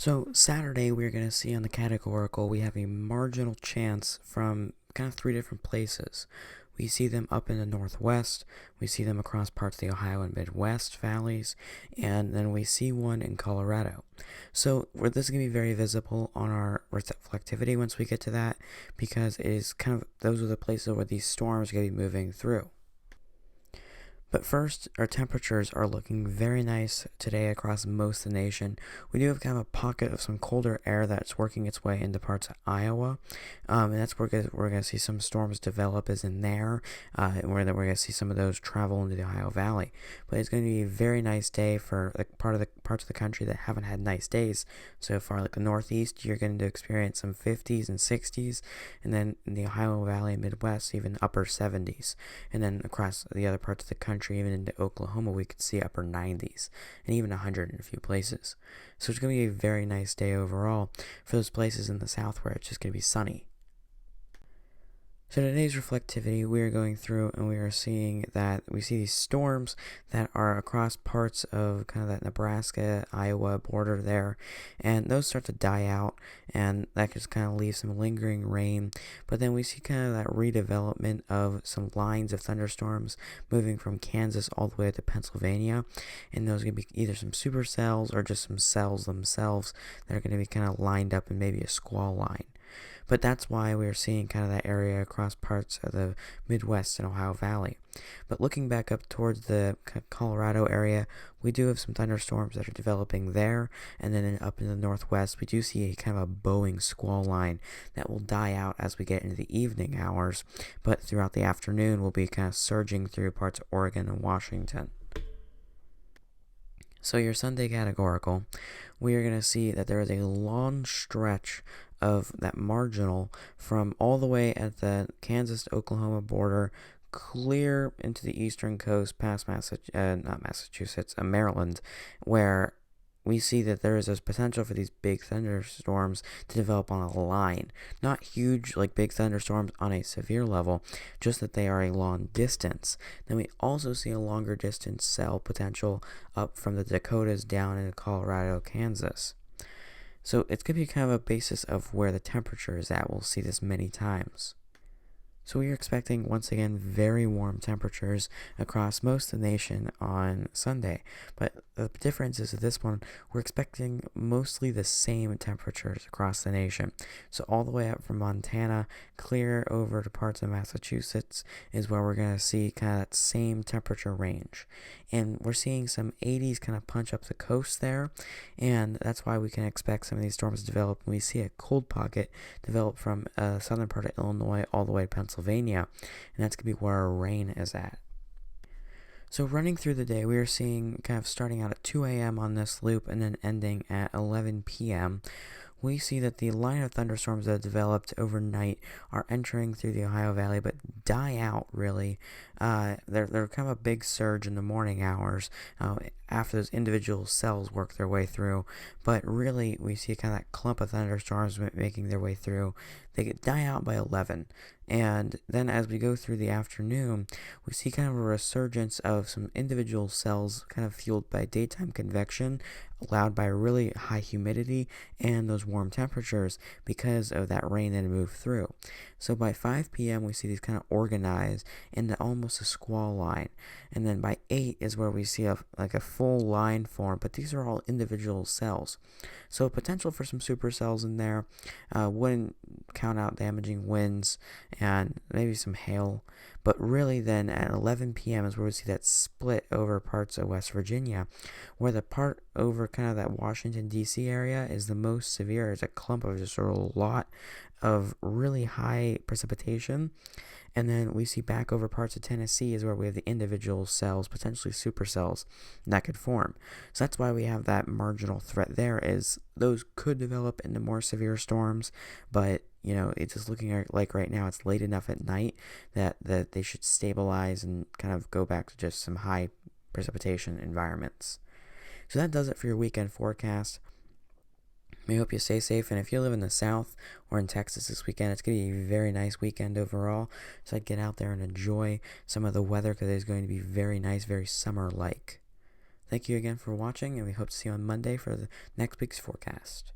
So Saturday we're going to see on the categorical we have a marginal chance from kind of three different places. We see them up in the northwest, we see them across parts of the Ohio and Midwest valleys, and then we see one in Colorado. So this is going to be very visible on our reflectivity once we get to that, because it is kind of, those are the places where these storms are going to be moving through. But first, our temperatures are looking very nice today across most of the nation. We do have kind of a pocket of some colder air that's working its way into parts of Iowa, and that's where we're going to see some storms develop is in there, and we're going to see some of those travel into the Ohio Valley. But it's going to be a very nice day for like parts of the country that haven't had nice days so far. Like the Northeast, you're going to experience some 50s and 60s, and then in the Ohio Valley and Midwest, even upper 70s, and then across the other parts of the country, even into Oklahoma, we could see upper 90s and even 100 in a few places. So it's going to be a very nice day overall for those places in the south where it's just going to be sunny. So today's reflectivity, we are going through and we are seeing that we see these storms that are across parts of kind of that Nebraska, Iowa border there, and those start to die out, and that just kind of leaves some lingering rain. But then we see kind of that redevelopment of some lines of thunderstorms moving from Kansas all the way up to Pennsylvania, and those are going to be either some supercells or just some cells themselves that are going to be kind of lined up in maybe a squall line. But that's why we're seeing kind of that area across parts of the Midwest and Ohio Valley. But looking back up towards the Colorado area, we do have some thunderstorms that are developing there. And then up in the Northwest, we do see a kind of a bowing squall line that will die out as we get into the evening hours. But throughout the afternoon, we'll be kind of surging through parts of Oregon and Washington. So your Sunday categorical, we are going to see that there is a long stretch of that marginal from all the way at the Kansas to Oklahoma border clear into the eastern coast past Maryland, where we see that there is a potential for these big thunderstorms to develop on a line. Not huge, like big thunderstorms on a severe level, just that they are a long distance. Then we also see a longer distance cell potential up from the Dakotas down into Colorado, Kansas. So it's going to be kind of a basis of where the temperature is at. We'll see this many times. So we are expecting, once again, very warm temperatures across most of the nation on Sunday. But the difference is with this one, we're expecting mostly the same temperatures across the nation. So all the way up from Montana, clear over to parts of Massachusetts is where we're going to see kind of that same temperature range. And we're seeing some 80s kind of punch up the coast there. And that's why we can expect some of these storms to develop. And we see a cold pocket develop from southern part of Illinois all the way to Pennsylvania, and that's going to be where our rain is at. So running through the day, we are seeing kind of starting out at 2 a.m. on this loop and then ending at 11 p.m. We see that the line of thunderstorms that have developed overnight are entering through the Ohio Valley, but die out really. They're kind of a big surge in the morning hours after those individual cells work their way through. But really, we see kind of that clump of thunderstorms making their way through. They die out by 11. And then as we go through the afternoon, we see kind of a resurgence of some individual cells kind of fueled by daytime convection, allowed by really high humidity and those warm temperatures because of that rain that moved through. So by 5 p.m. we see these kind of organize into almost a squall line. And then by 8 is where we see a full line form, but these are all individual cells. So potential for some supercells in there. Wouldn't count out damaging winds and maybe some hail. But really then at 11 p.m. is where we see that split over parts of West Virginia, where the part over kind of that Washington, D.C. area is the most severe. It's a clump of just a lot of really high precipitation. And then we see back over parts of Tennessee is where we have the individual cells, potentially supercells, that could form. So that's why we have that marginal threat there, is those could develop into more severe storms, but it's just looking like right now it's late enough at night that they should stabilize and kind of go back to just some high precipitation environments. So that does it for your weekend forecast. I hope you stay safe, and if you live in the South or in Texas this weekend, it's going to be a very nice weekend overall. So I'd get out there and enjoy some of the weather because it's going to be very nice, very summer-like. Thank you again for watching, and we hope to see you on Monday for the next week's forecast.